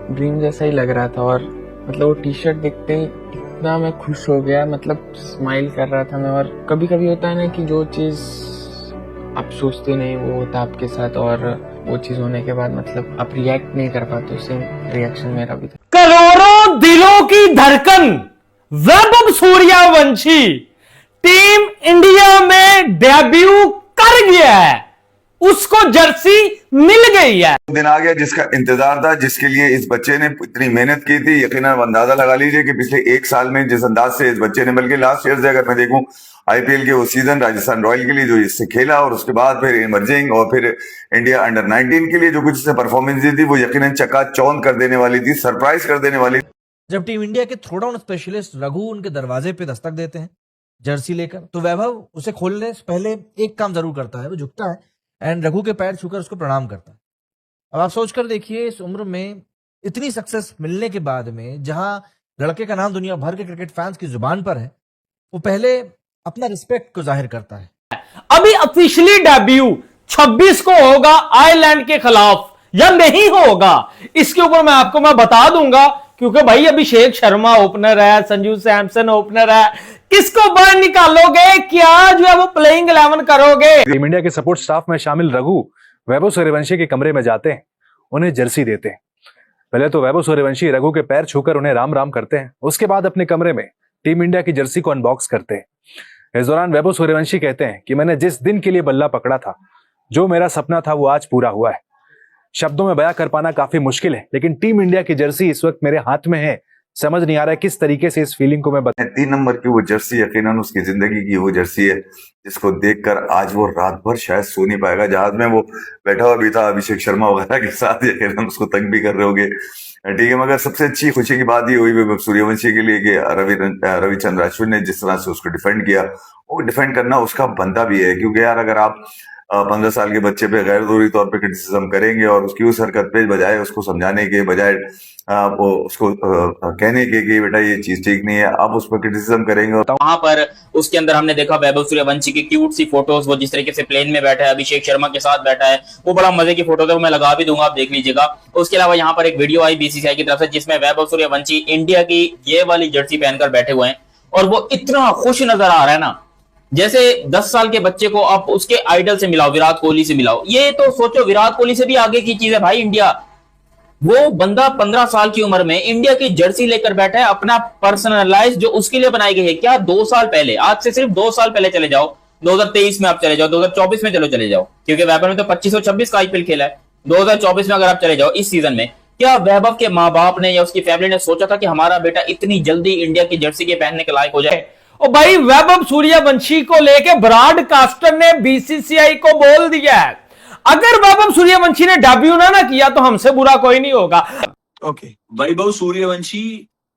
Dream जैसा ही लग रहा था। और मतलब वो टी शर्ट देखते ही इतना मैं खुश हो गया, मतलब स्माइल कर रहा था मैं। और कभी कभी होता है ना कि जो चीज़ आप सोचते नहीं वो होता आपके साथ, और वो चीज़ होने के बाद मतलब आप रिएक्ट नहीं कर पाते। सेम रिएक्शन मेरा भी था। करोड़ों दिलों की धड़कन वैभव सूर्यवंशी टीम इंडिया में डेब्यू कर गया है, उसको जर्सी मिल गई है। दिन आ गया जिसका इंतजार था, जिसके लिए इस बच्चे ने इतनी मेहनत की थी। यकीनन अंदाजा लगा लीजिए कि पिछले एक साल में जिस अंदाज से इस बच्चे ने, बल्कि लास्ट ईयर से अगर मैं देखूं आईपीएल के वो सीजन राजस्थान रॉयल के लिए जो इससे खेला, और उसके बाद फिर इमर्जिंग और फिर इंडिया अंडर 19 के लिए जो कुछ इसने परफॉर्मेंस दी थी, वो यकीनन चकाचौंध कर देने वाली थी, सरप्राइज कर देने वाली। जब टीम इंडिया के थ्रोडाउन स्पेशलिस्ट रघु उनके दरवाजे पे दस्तक देते हैं जर्सी लेकर, तो वैभव उसे खोलने से पहले एक काम जरूर करता है, वो झुकता है एंड रघु के पैर छूकर उसको प्रणाम करता है। अब आप सोचकर देखिए, इस उम्र में इतनी सक्सेस मिलने के बाद में, जहां लड़के का नाम दुनिया भर के क्रिकेट फैंस की जुबान पर है, वो पहले अपना रिस्पेक्ट को जाहिर करता है। अभी ऑफिशियली डेब्यू 26 को होगा आयरलैंड के खिलाफ या नहीं होगा, इसके ऊपर मैं बता दूंगा, क्योंकि भाई अभिषेक शर्मा ओपनर है, संजू सैमसन ओपनर है, किसको बाहर निकालोगे, क्या जो है वो प्लेइंग 11 करोगे। टीम इंडिया के सपोर्ट स्टाफ में शामिल रघु वैभव सूर्यवंशी के कमरे में जाते हैं, उन्हें जर्सी देते हैं। पहले तो वैभव सूर्यवंशी रघु के पैर छूकर उन्हें राम राम करते हैं, उसके बाद अपने कमरे में टीम इंडिया की जर्सी को अनबॉक्स करते हैं। इस दौरान वैभव सूर्यवंशी कहते हैं कि मैंने जिस दिन के लिए बल्ला पकड़ा था, जो मेरा सपना था, वो आज पूरा हुआ है। शब्दों में बयां कर पाना काफी मुश्किल है, लेकिन टीम इंडिया की जर्सी इस वक्त मेरे हाथ में है। समझ नहीं आ रहा है किस तरीके से इस फीलिंग को मैं बताऊं। 3 नंबर की वो जर्सी यकीनन उसकी जिंदगी की वो जर्सी है, जिसको देखकर आज वो रात भर शायद सो नहीं पाएगा। जहाज में वो बैठा हुआ भी था अभिषेक शर्मा वगैरह के साथ, यकीनन उसको तंग भी कर रहे होंगे, ठीक है। मगर सबसे अच्छी खुशी की बात ये हुई वैभव सूर्यवंशी के लिए कि रविचंद्र अश्विन ने जिस तरह से उसको डिफेंड किया, वो डिफेंड करना उसका बनता भी है। क्योंकि यार अगर आप 15 साल के बच्चे पे गैर जरूरी तौर पे क्रिटिसिज्म करेंगे और उसकी उस हरकत पे बजाय उसको समझाने के, बजाय उसको कहने के कि बेटा ये चीज ठीक नहीं है, आप उस पर क्रिटिसिज्म करेंगे। और वहां पर उसके अंदर हमने देखा वैभव सूर्यवंशी की क्यूट सी फोटोज, वो जिस तरीके से प्लेन में बैठा है, अभिषेक शर्मा के साथ बैठा है, वो बड़ा मजे की फोटो है, वो मैं लगा भी दूंगा, आप देख लीजिएगा। उसके अलावा यहाँ पर एक वीडियो आई बीसीसीआई की तरफ से, जिसमें वैभव सूर्यवंशी इंडिया की ये वाली जर्सी पहनकर बैठे हुए हैं, और वो इतना खुश नजर आ रहा है ना, जैसे 10 साल के बच्चे को आप उसके आइडल से मिलाओ, विराट कोहली से मिलाओ। ये तो सोचो, विराट कोहली से भी आगे की चीज है भाई इंडिया। वो बंदा 15 साल की उम्र में इंडिया की जर्सी लेकर बैठा है, अपना पर्सनलाइज जो उसके लिए बनाई गई है। क्या 2 साल पहले, आज से सिर्फ 2 साल पहले चले जाओ, 2023 में आप चले जाओ, 2024 में चले जाओ, क्योंकि वैभव ने तो 25 और 26 का आईपीएल खेला है। 2024 में अगर आप चले जाओ इस सीजन में, क्या वैभव के माँ बाप ने या उसकी फैमिली ने सोचा था कि हमारा बेटा इतनी जल्दी इंडिया की जर्सी के पहनने के लायक हो जाए? और भाई वैभव सूर्यवंशी को लेके ब्रॉडकास्टर ने बीसीसीआई को बोल दिया है, अगर वैभव सूर्यवंशी ने डेब्यू ना किया तो हमसे बुरा कोई नहीं होगा। ओके, वैभव सूर्यवंशी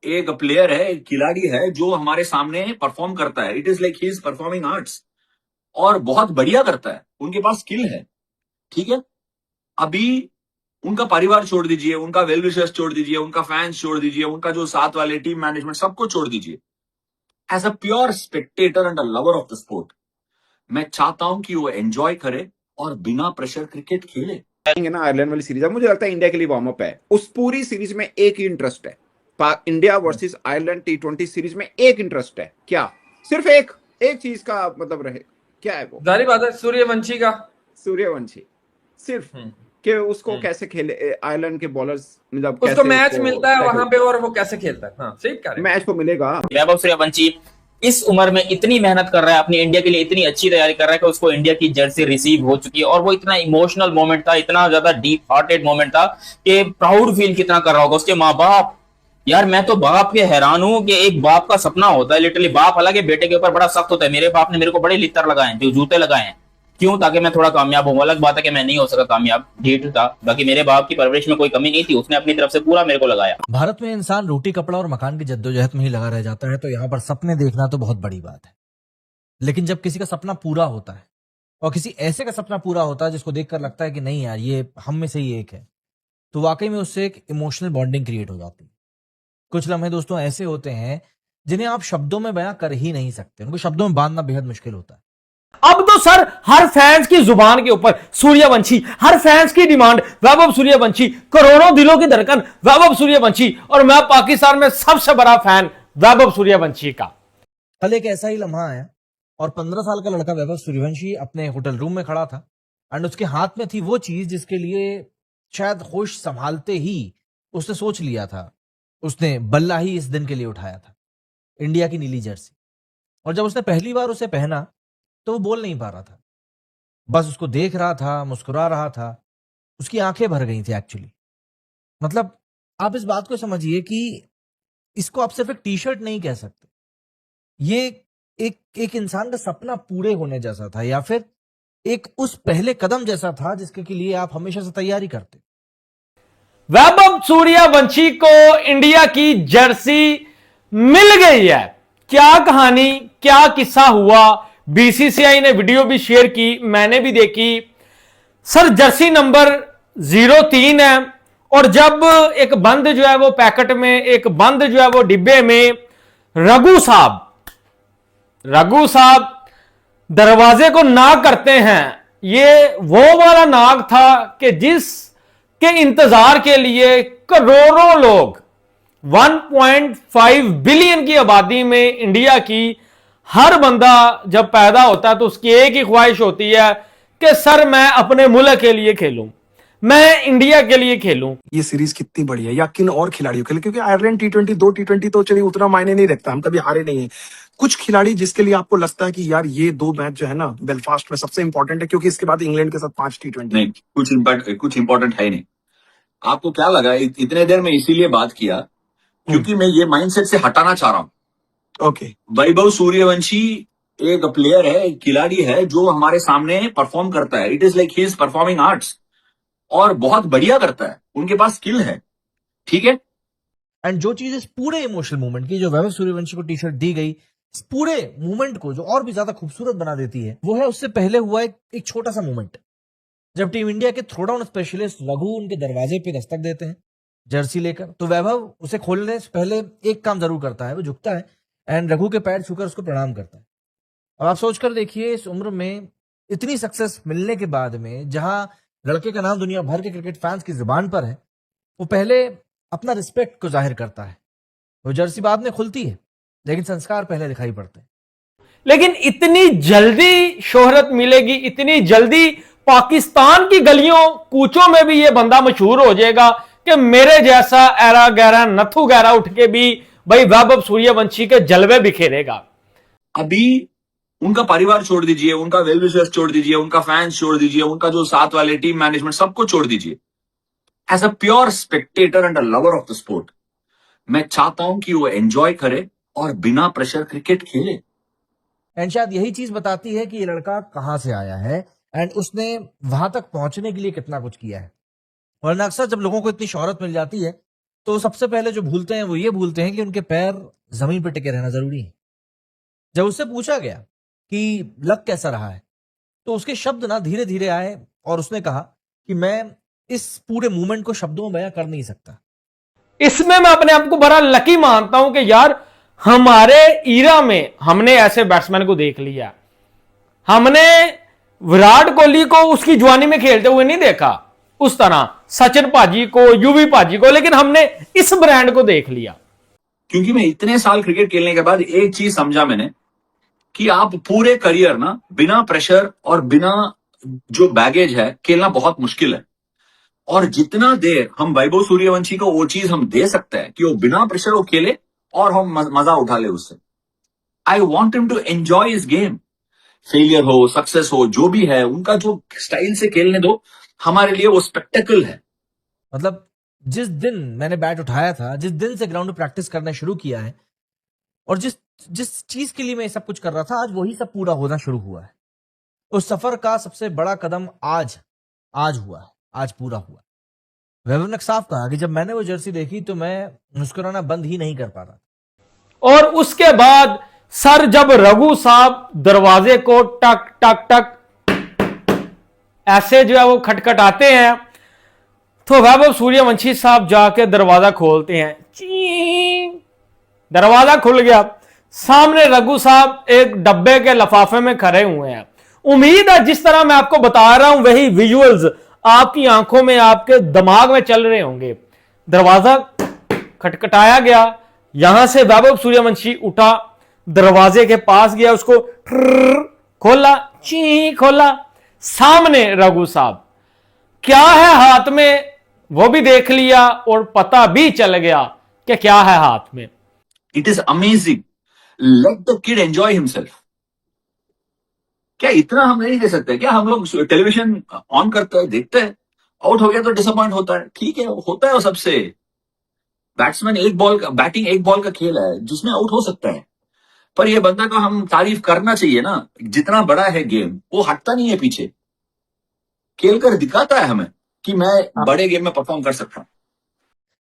एक प्लेयर है, एक खिलाड़ी है जो हमारे सामने परफॉर्म करता है। It is like he is performing arts, और बहुत बढ़िया करता है। उनके पास स्किल है, ठीक है। अभी उनका परिवार छोड़ दीजिए, उनका वेल विशर्स छोड़ दीजिए, उनका फैंस छोड़ दीजिए, उनका जो साथ वाले टीम मैनेजमेंट सबको छोड़ दीजिए। As a pure spectator and a lover of the sport, मैं चाहता हूं कि वो एंजॉय करे और बिना प्रेशर क्रिकेट खेले। ना आयरलैंड वाली सीरीज है, मुझे लगता है इंडिया के लिए वार्म अप है। उस पूरी सीरीज में एक ही इंटरेस्ट है, India versus Ireland T20 series में एक इंटरेस्ट है। क्या? सिर्फ एक चीज का मतलब रहे, क्या है वो? जारी बात है, सूर्यवंशी सिर्फ कि उसको कैसे खेले आयरलैंड के बॉलर्स, मतलब उसको मैच मिलता है वहां पे और वो कैसे खेलता है। हाँ, सही कह रहे हैं। मैच तो मिलेगा। वैभव सूर्यवंशी इस उम्र में इतनी मेहनत कर रहा है, अपनी इंडिया के लिए इतनी अच्छी तैयारी कर रहा है कि उसको इंडिया की जर्सी रिसीव हो चुकी है। और वो इतना इमोशनल मोमेंट था, इतना ज्यादा डीप हार्टेड मोमेंट था कि प्राउड फील कितना कर रहा होगा उसके माँ बाप। यार मैं तो बाप के हैरान हूं कि एक बाप का सपना होता है लिटरली। बाप हालांकि बेटे के ऊपर बड़ा सख्त होता है। मेरे बाप ने मेरे को बड़े लित्तर लगाए, जो जूते लगाए हैं, क्यों? ताकि मैं थोड़ा कामयाब हूं। अलग बात है कि मैं नहीं हो सका कामयाब, ढीठ था। बाकी मेरे बाप की परवरिश में कोई कमी नहीं थी, उसने अपनी तरफ से पूरा मेरे को लगाया। भारत में इंसान रोटी कपड़ा और मकान की जद्दोजहद में ही लगा रह जाता है, तो यहाँ पर सपने देखना तो बहुत बड़ी बात है। लेकिन जब किसी का सपना पूरा होता है, और किसी ऐसे का सपना पूरा होता है जिसको देखकर लगता है कि नहीं यार ये हम में से ही एक है, तो वाकई में उससे एक इमोशनल बॉन्डिंग क्रिएट हो जाती है। कुछ लम्हे दोस्तों ऐसे होते हैं जिन्हें आप शब्दों में बयां कर ही नहीं सकते, उनको शब्दों में बांधना बेहद मुश्किल होता है। अब तो सर हर फैंस की जुबान के ऊपर सूर्यवंशी, हर फैंस की डिमांड वैभव सूर्यवंशी, करोड़ों दिलों की धड़कन वैभव सूर्यवंशी, और मैं पाकिस्तान में सबसे बड़ा फैन वैभव सूर्यवंशी का। कल एक ऐसा ही लम्हा आया और 15 साल का लड़का वैभव सूर्यवंशी अपने होटल रूम में खड़ा था एंड उसके हाथ में थी वो चीज जिसके लिए शायद होश संभालते ही उसने सोच लिया था, उसने बल्ला ही इस दिन के लिए उठाया था, इंडिया की नीली जर्सी। और जब उसने पहली बार उसे पहना तो वो बोल नहीं पा रहा था, बस उसको देख रहा था, मुस्कुरा रहा था, उसकी आंखें भर गई थी एक्चुअली। मतलब आप इस बात को समझिए कि इसको आप सिर्फ एक टी शर्ट नहीं कह सकते, ये एक इंसान का सपना पूरे होने जैसा था, या फिर एक उस पहले कदम जैसा था जिसके के लिए आप हमेशा से तैयारी करते। वैभव सूर्यवंशी को इंडिया की जर्सी मिल गई है। क्या कहानी, क्या किस्सा हुआ, बीसीसीआई ने वीडियो भी शेयर की, मैंने भी देखी। सर जर्सी नंबर 03 है और जब एक बंद जो है वो पैकेट में, एक बंद जो है वो डिब्बे में रघु साहब दरवाजे को नाक करते हैं, ये वो वाला नाक था कि जिसके इंतजार के लिए करोड़ों लोग 1.5 बिलियन की आबादी में इंडिया की हर बंदा जब पैदा होता है तो उसकी एक ही ख्वाहिश होती है कि सर मैं अपने मुल्क के लिए खेलूं, मैं इंडिया के लिए खेलूं। ये सीरीज कितनी बड़ी है या किन और खिलाड़ियों के लिए, क्योंकि आयरलैंड T20 2 T20 तो चलिए उतना मायने नहीं रखता, हम कभी हारे नहीं है। कुछ खिलाड़ी जिसके लिए आपको लगता है कि यार ये 2 मैच जो है ना बेलफास्ट में सबसे इंपॉर्टेंट है, क्योंकि इसके बाद इंग्लैंड के साथ 5 T20। नहीं, कुछ इंपॉर्टेंट है नहीं। आपको क्या लगा इतने देर में इसीलिए बात किया क्योंकि मैं ये माइंडसेट से हटाना चाह रहा हूं। ओके, वैभव सूर्यवंशी एक प्लेयर है, एक खिलाड़ी है जो हमारे सामने परफॉर्म करता है। It is like he is performing arts और बहुत बढ़िया करता है, उनके पास स्किल है, ठीक है। एंड जो चीज इस पूरे इमोशनल मूवमेंट की, जो वैभव सूर्यवंशी को टी शर्ट दी गई, इस पूरे मूवमेंट को जो और भी ज्यादा खूबसूरत बना देती है, वो है उससे पहले हुआ एक छोटा सा मूवमेंट, जब टीम इंडिया के थ्रो डाउन स्पेशलिस्ट रघु उनके दरवाजे पे दस्तक देते हैं जर्सी लेकर, तो वैभव उसे खोलने से पहले एक काम जरूर करता है, वो झुकता है एंड रघु के पैर छूकर उसको प्रणाम करता है। अब आप सोचकर देखिए, इस उम्र में इतनी सक्सेस मिलने के बाद में, जहां लड़के का नाम दुनिया भर के क्रिकेट फैंस की जुबान पर है, वो पहले अपना रिस्पेक्ट को जाहिर करता है। वो जर्सी बाद में खुलती है लेकिन संस्कार पहले दिखाई पड़ते हैं। लेकिन इतनी जल्दी शोहरत मिलेगी, इतनी जल्दी पाकिस्तान की गलियों कूचों में भी ये बंदा मशहूर हो जाएगा कि मेरे जैसा एरा गैरा नथु गैरा उठ के भी भाई वैभव सूर्यवंशी के जलवे बिखेरेगा। अभी उनका परिवार छोड़ दीजिए, उनका वेल विशर्स छोड़ दीजिए, उनका फैंस छोड़ दीजिए, उनका जो साथ वाले टीम मैनेजमेंट सबको छोड़ दीजिए। As a pure spectator and a lover of the sport, मैं चाहता हूं कि वो एंजॉय करे और बिना प्रेशर क्रिकेट खेले। एंड शायद यही चीज बताती है कि ये लड़का कहां से आया है एंड उसने वहां तक पहुंचने के लिए कितना कुछ किया है। वरना अक्सर जब लोगों को इतनी शोहरत मिल जाती है तो सबसे पहले जो भूलते हैं वो ये भूलते हैं कि उनके पैर जमीन पर टिके रहना जरूरी है। जब उससे पूछा गया कि लक कैसा रहा है, तो उसके शब्द ना धीरे धीरे आए और उसने कहा कि मैं इस पूरे मूवमेंट को शब्दों में बयां कर नहीं सकता। इसमें मैं अपने आप को बड़ा लकी मानता हूं कि यार हमारे ईरा में हमने ऐसे बैट्समैन को देख लिया। हमने विराट कोहली को उसकी जवानी में खेलते हुए नहीं देखा, उस तरह सचिन पाजी को, युवी पाजी को, लेकिन हमने इस ब्रांड को देख लिया। क्योंकि मैं इतने साल क्रिकेट खेलने के बाद एक चीज समझा मैंने कि आप पूरे करियर ना बिना प्रेशर और बिना जो बैगेज है खेलना बहुत मुश्किल है। और जितना देर हम वैभव सूर्यवंशी को वो चीज हम दे सकते हैं कि वो बिना प्रेशर वो खेले और हम मजा उठा ले उससे। I want him to enjoy his game, failure हो सक्सेस हो जो भी है, उनका जो स्टाइल से खेलने दो, हमारे लिए वो स्पेक्टेकल है। मतलब जिस दिन मैंने बैट उठाया था, जिस दिन से ग्राउंड में प्रैक्टिस करना शुरू किया है और जिस चीज के लिए मैं सब कुछ कर रहा था, आज वही सब पूरा होना शुरू हुआ है। उस सफर का सबसे बड़ा कदम आज हुआ है, आज पूरा हुआ। वैभव ने साफ कहा कि जब मैंने वो जर्सी देखी तो मैं मुस्कुराना बंद ही नहीं कर पा रहा। और उसके बाद सर जब रघु साहब दरवाजे को टक टक टक ऐसे जो है वो खटखटाते हैं, तो वैभव सूर्यवंशी साहब जाके दरवाजा खोलते हैं। चीं, दरवाजा खुल गया। सामने रघु साहब एक डब्बे के लफाफे में खड़े हुए हैं। उम्मीद है जिस तरह मैं आपको बता रहा हूं वही विजुअल्स आपकी आंखों में, आपके दिमाग में चल रहे होंगे। दरवाजा खटखटाया गया, यहां से वैभव सूर्यवंशी उठा, दरवाजे के पास गया, उसको खोला, ची खोला, सामने रघु साहब, क्या है हाथ में वो भी देख लिया और पता भी चल गया कि क्या है हाथ में। It is amazing, let the kid enjoy himself. क्या इतना हम नहीं दे सकते क्या? हम लोग टेलीविजन ऑन करते हैं, देखते हैं, आउट हो गया तो डिसअपॉइंट होता है, ठीक है, होता है वो सबसे। बैट्समैन एक बॉल का, बैटिंग एक बॉल का खेल है जिसमें आउट हो सकता है, पर ये बंदा का हम तारीफ करना चाहिए ना। जितना बड़ा है गेम, वो हटता नहीं है पीछे, खेल कर दिखाता है हमें कि मैं बड़े गेम में परफॉर्म कर सकता हूं।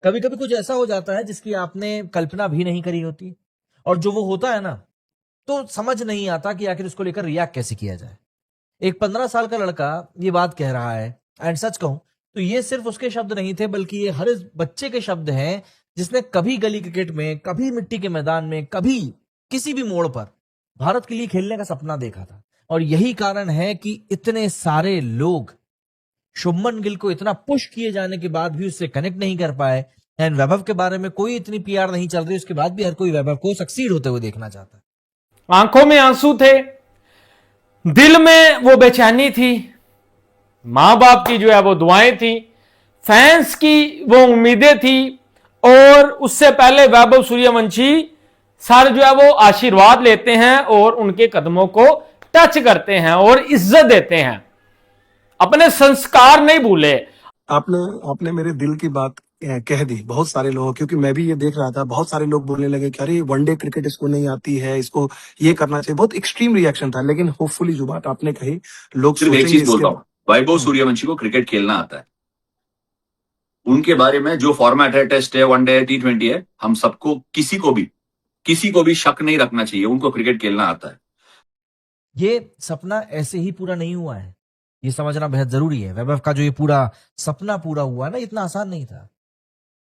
कभी कभी कुछ ऐसा हो जाता है जिसकी आपने कल्पना भी नहीं करी होती, और जो वो होता है ना, तो समझ नहीं आता कि आखिर उसको लेकर रिएक्ट कैसे किया जाए। एक 15 साल का लड़का ये बात कह रहा है, एंड सच कहूं तो ये सिर्फ उसके शब्द नहीं थे, बल्कि ये हर इस बच्चे के शब्द हैं जिसने कभी गली क्रिकेट में, कभी मिट्टी के मैदान में, कभी किसी भी मोड़ पर भारत के लिए खेलने का सपना देखा था। और यही कारण है कि इतने सारे लोग शुभमन गिल को इतना पुश किए जाने के बाद भी उससे कनेक्ट नहीं कर पाए। एंड वैभव के बारे में कोई इतनी पीआर नहीं चल रही, उसके बाद भी हर कोई वैभव को सक्सीड होते हुए देखना चाहता है। आंखों में आंसू थे, दिल में वो बेचैनी थी, मां बाप की जो है वो दुआएं थी, फैंस की वो उम्मीदें थी, और उससे पहले वैभव सूर्यवंशी सर जो है वो आशीर्वाद लेते हैं और उनके कदमों को टच करते हैं और इज्जत देते हैं, अपने संस्कार नहीं भूले। आपने मेरे दिल की बात कह दी बहुत सारे लोगों, क्योंकि मैं भी ये देख रहा था, बहुत सारे लोग बोलने लगे कि अरे वनडे क्रिकेट इसको नहीं आती है, इसको ये करना चाहिए। बहुत एक्सट्रीम रिएक्शन था, लेकिन होपफुली जो बात आपने कही लोग सिर्फ एक सोचेंगे चीज बोल रहा हूं, वैभव सूर्यवंशी को क्रिकेट खेलना आता है। उनके बारे में जो फॉर्मेट है, टेस्ट है, वनडे है, T20 है, हम सबको, किसी को भी शक नहीं रखना चाहिए, उनको क्रिकेट खेलना आता है। ये सपना ऐसे ही पूरा नहीं हुआ है, ये समझना बेहद जरूरी है। वैभव का जो ये पूरा सपना पूरा हुआ ना, इतना आसान नहीं था।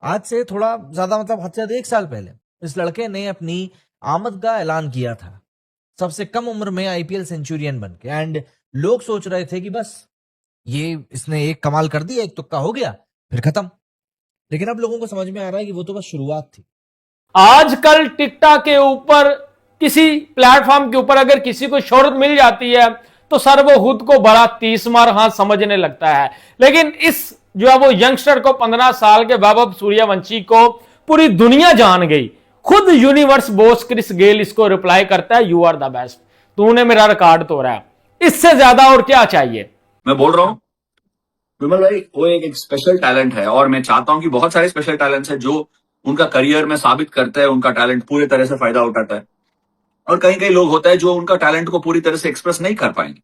आज से थोड़ा ज्यादा, मतलब हद से ज्यादा 1 साल पहले इस लड़के ने अपनी आमद का ऐलान किया था, सबसे कम उम्र में आईपीएल सेंचुरियन बन के। एंड लोग सोच रहे थे कि बस ये इसने एक कमाल कर दिया, एक तुक्का हो गया, फिर खत्म। लेकिन अब लोगों को समझ में आ रहा है कि वो तो बस शुरुआत थी। आजकल टिकटॉक के ऊपर, किसी प्लेटफॉर्म के ऊपर अगर किसी को शोहरत मिल जाती है तो सर वो खुद को बड़ा 30 मार हाथ समझने लगता है। लेकिन इस जो है वो यंगस्टर को, 15 साल के वैभव सूर्यवंशी को पूरी दुनिया जान गई। खुद यूनिवर्स बॉस क्रिस गेल इसको रिप्लाई करता है, यू आर द बेस्ट, तूने मेरा रिकॉर्ड तोड़ा है, इससे ज्यादा और क्या चाहिए। मैं बोल रहा हूं विमल भाई, वो एक स्पेशल टैलेंट है, और मैं चाहता हूं कि बहुत सारे स्पेशल टैलेंट्स हैं जो उनका करियर में साबित करते हैं, उनका टैलेंट पूरी तरह से फायदा उठाता है। और कई लोग होता है जो उनका टैलेंट को पूरी तरह से एक्सप्रेस नहीं कर पाएंगे।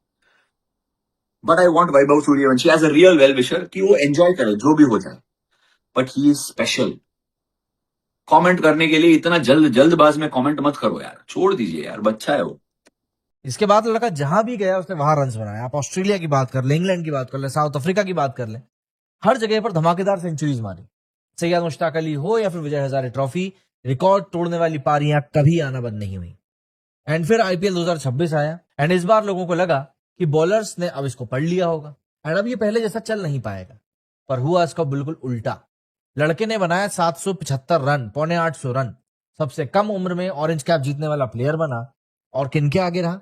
But I want Vaibhav Suryavanshi as a real well wisher कि वो एंजॉय करे जो भी हो जाए, but he is special. Comment करने के लिए इतना जल्दबाज में कमेंट मत करो यार, छोड़ दीजिए यार, बच्चा है वो। इसके बाद लड़का जहां भी गया उसने वहां रन्स बनाए। आप ऑस्ट्रेलिया की बात कर लें, इंग्लैंड की बात कर लें, साउथ अफ्रीका की बात कर लें, हर जगह पर धमाकेदार सेंचुरीज मारी। सैयद मुश्ताक अली हो या फिर विजय हजारे ट्रॉफी, रिकॉर्ड तोड़ने वाली पारियां कभी आना बंद नहीं हुई। एंड फिर आईपीएल 2026 आया, एंड इस बार लोगों को लगा कि बॉलर्स ने अब इसको पढ़ लिया होगा, एंड अब ये पहले जैसा चल नहीं पाएगा। पर हुआ इसका बिल्कुल उल्टा। लड़के ने बनाया 775 रन, 750 रन, सबसे कम उम्र में ऑरेंज कैप जीतने वाला प्लेयर बना। और किनके आगे रहा?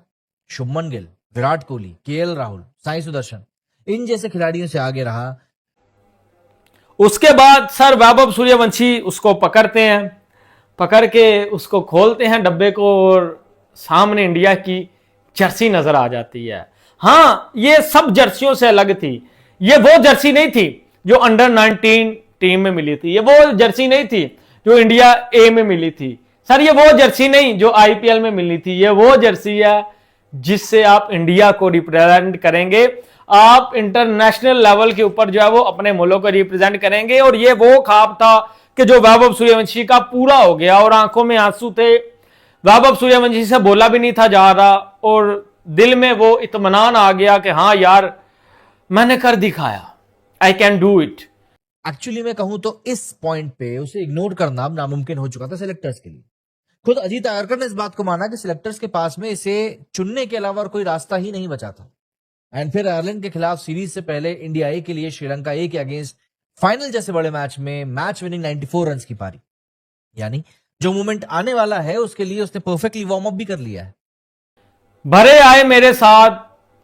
शुभमन गिल, विराट कोहली, केएल राहुल, साई सुदर्शन, इन जैसे खिलाड़ियों से आगे रहा। उसके बाद सर वैभव सूर्यवंशी उसको पकड़ते हैं, पकड़ के उसको खोलते हैं डब्बे को, और सामने इंडिया की जर्सी नजर आ जाती है। हाँ, ये सब जर्सियों से अलग थी। ये वो जर्सी नहीं थी जो अंडर 19 टीम में मिली थी, ये वो जर्सी नहीं थी जो इंडिया ए में मिली थी। सर ये वो जर्सी नहीं जो आईपीएल में मिली थी, ये वो जर्सी है जिससे आप इंडिया को रिप्रेजेंट करेंगे, आप इंटरनेशनल लेवल के ऊपर जो है वो अपने मुल्क को रिप्रेजेंट करेंगे। और ये वो ख्वाब था कि जो वैभव सूर्यवंशी का पूरा हो गया, और आंखों में आंसू थे। वैभव सूर्यवंशी से बोला भी नहीं था जा रहा, और दिल में वो इत्मीनान आ गया कि हाँ यार मैंने कर दिखाया, I can do it. Actually मैं कहूं तो इस पॉइंट पे उसे इग्नोर करना अब नामुमकिन हो चुका था सिलेक्टर्स के लिए, खुद अजीत आगरकर ने इस बात को माना कि सिलेक्टर्स के पास में इसे चुनने के अलावा और कोई रास्ता ही नहीं बचा था। एंड फिर आयरलैंड के खिलाफ सीरीज से पहले इंडिया ए के लिए श्रीलंका ए के अगेंस्ट फाइनल जैसे बड़े मैच में मैच विनिंग 94 रन की पारी, यानी जो मूवमेंट आने वाला है उसके लिए उसने परफेक्टली वार्म अप भी कर लिया है। भरे आए मेरे साथ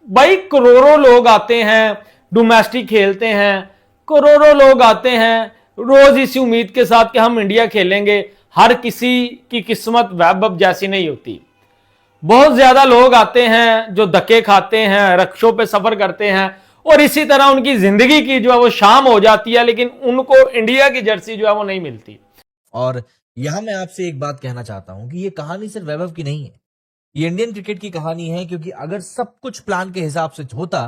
भाई, करोड़ों लोग आते हैं, डोमेस्टिक खेलते हैं, करोड़ों लोग आते हैं रोज इसी उम्मीद के साथ कि हम इंडिया खेलेंगे। हर किसी की किस्मत वैभव जैसी नहीं होती। बहुत ज्यादा लोग आते हैं जो धक्के खाते हैं, रक्षों पे सफर करते हैं और इसी तरह उनकी जिंदगी की जो है वो शाम हो जाती है, लेकिन उनको इंडिया की जर्सी जो है वो नहीं मिलती। और यहां मैं आपसे एक बात कहना चाहता हूं कि ये कहानी सिर्फ वैभव की नहीं है, ये इंडियन क्रिकेट की कहानी है। क्योंकि अगर सब कुछ प्लान के हिसाब से होता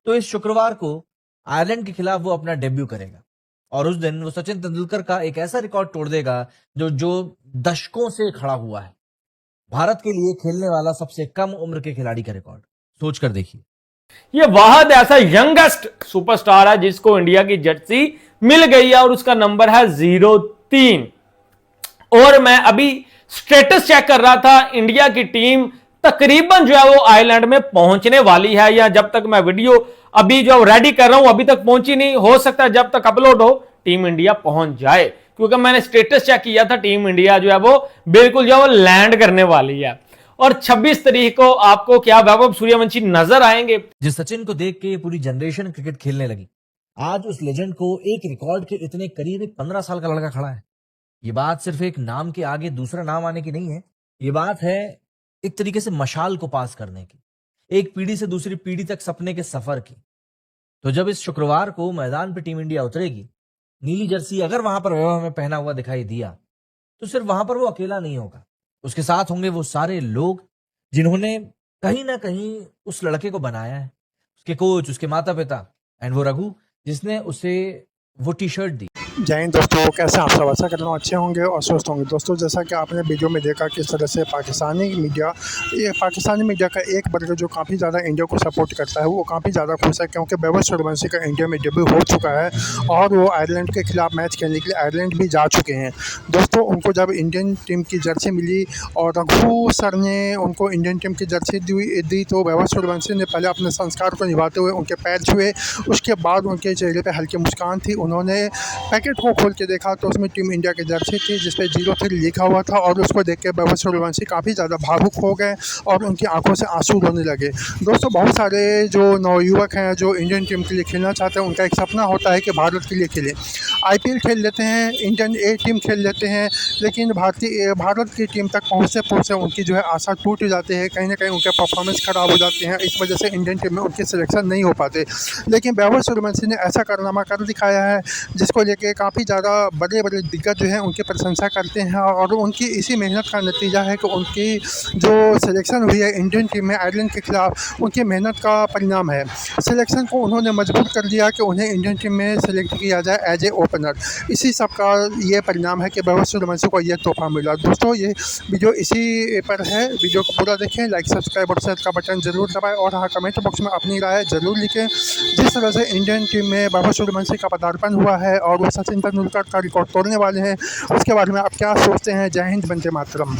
तो इस शुक्रवार को आयरलैंड के खिलाफ वो अपना डेब्यू करेगा और उस दिन वो सचिन तेंदुलकर का एक ऐसा रिकॉर्ड तोड़ देगा जो दशकों से खड़ा हुआ है, भारत के लिए खेलने वाला सबसे कम उम्र के खिलाड़ी का रिकॉर्ड। सोच कर देखिए, ये वाहद ऐसा यंगेस्ट सुपरस्टार है जिसको इंडिया की जर्सी मिल गई है और उसका नंबर है 03। और मैं अभी स्टेटस चेक कर रहा था, इंडिया की टीम तकरीबन जो है वो आयरलैंड में पहुंचने वाली है, या जब तक मैं वीडियो अभी जो रेडी कर रहा हूं अभी तक पहुंची नहीं, हो सकता है जब तक अपलोड हो टीम इंडिया पहुंच जाए, क्योंकि मैंने स्टेटस चेक किया था, टीम इंडिया जो है वो बिल्कुल जो है वो लैंड करने वाली है। और 26 तारीख को आपको क्या वैभव सूर्यवंशी नजर आएंगे। जिस सचिन को देख के पूरी जनरेशन क्रिकेट खेलने लगी, आज उस लेजेंड को एक रिकॉर्ड के इतने करीब 15 साल का लड़का खड़ा है। ये बात सिर्फ एक नाम के आगे दूसरा नाम आने की नहीं है, ये बात है एक तरीके से मशाल को पास करने की, एक पीढ़ी से दूसरी पीढ़ी तक सपने के सफर की। तो जब इस शुक्रवार को मैदान पे टीम इंडिया उतरेगी, नीली जर्सी अगर वहां पर वैभव में पहना हुआ दिखाई दिया तो सिर्फ वहां पर वो अकेला नहीं होगा, उसके साथ होंगे वो सारे लोग जिन्होंने कहीं ना कहीं उस लड़के को बनाया है, उसके कोच, उसके माता पिता एंड वो रघु जिसने उसे वो टी शर्ट दी। जय हिंद दोस्तों, कैसे आप सब? आशा करता हूँ अच्छे होंगे और स्वस्थ होंगे। दोस्तों, जैसा कि आपने वीडियो में देखा किस तरह से पाकिस्तानी मीडिया का एक वर्ग जो काफ़ी ज़्यादा इंडिया को सपोर्ट करता है वो काफ़ी ज़्यादा खुश है, क्योंकि वैभव सूर्यवंशी का इंडिया में डेब्यू हो चुका है और वो आयरलैंड के खिलाफ मैच खेलने के लिए आयरलैंड भी जा चुके हैं। दोस्तों, उनको जब इंडियन टीम की जर्सी मिली और रघु सर ने उनको इंडियन टीम की जर्सी दी तो वैभव सूर्यवंशी ने पहले अपने संस्कार को निभाते हुए उनके पैर छुए। उसके बाद उनके चेहरे पर हल्की मुस्कान थी। उन्होंने पैकेट को खोल के देखा तो उसमें टीम इंडिया की जर्सी थी जिस पे 03 लिखा हुआ था और उसको देख के वैभव सूर्यवंशी काफ़ी ज़्यादा भावुक हो गए और उनकी आंखों से आंसू रोने लगे। दोस्तों, बहुत सारे जो नवयुवक हैं जो इंडियन टीम के लिए खेलना चाहते हैं, उनका एक सपना होता है कि भारत के लिए खेलें, IPL खेल लेते हैं, इंडियन ए टीम खेल लेते हैं, लेकिन भारत की टीम तक पहुँचते उनकी जो है आशा टूट जाती है, कहीं ना कहीं उनके परफॉर्मेंस ख़राब हो जाते हैं, इस वजह से इंडियन टीम में उनके सिलेक्शन नहीं हो पाते। लेकिन वैभव सूर्यवंशी ने ऐसा कारनामा कर दिखाया है जिसको लेके काफ़ी ज़्यादा बड़े दिग्गज जो हैं उनकी प्रशंसा करते हैं और उनकी इसी मेहनत का नतीजा है कि उनकी जो सिलेक्शन हुई है इंडियन टीम में आयरलैंड के खिलाफ, उनकी मेहनत का परिणाम है। सिलेक्शन को उन्होंने मजबूर कर दिया कि उन्हें इंडियन टीम में सेलेक्ट किया जाए एज ए ओपनर। इसी सब का ये परिणाम है कि वैभव सूर्यवंशी को यह तोहफा मिला। दोस्तों, ये वीडियो इसी पर है, वीडियो को पूरा देखें, लाइक सब्सक्राइब और शेयर का बटन जरूर दबाएं और हाँ, कमेंट बॉक्स में अपनी राय जरूर लिखें। जिस तरह से इंडियन टीम में वैभव सूर्यवंशी का पदार्पण हुआ है और वो सचिन तेंदुलकर का रिकॉर्ड तोड़ने वाले हैं, उसके बारे में आप क्या सोचते हैं? जय हिंद, वंदे मातरम।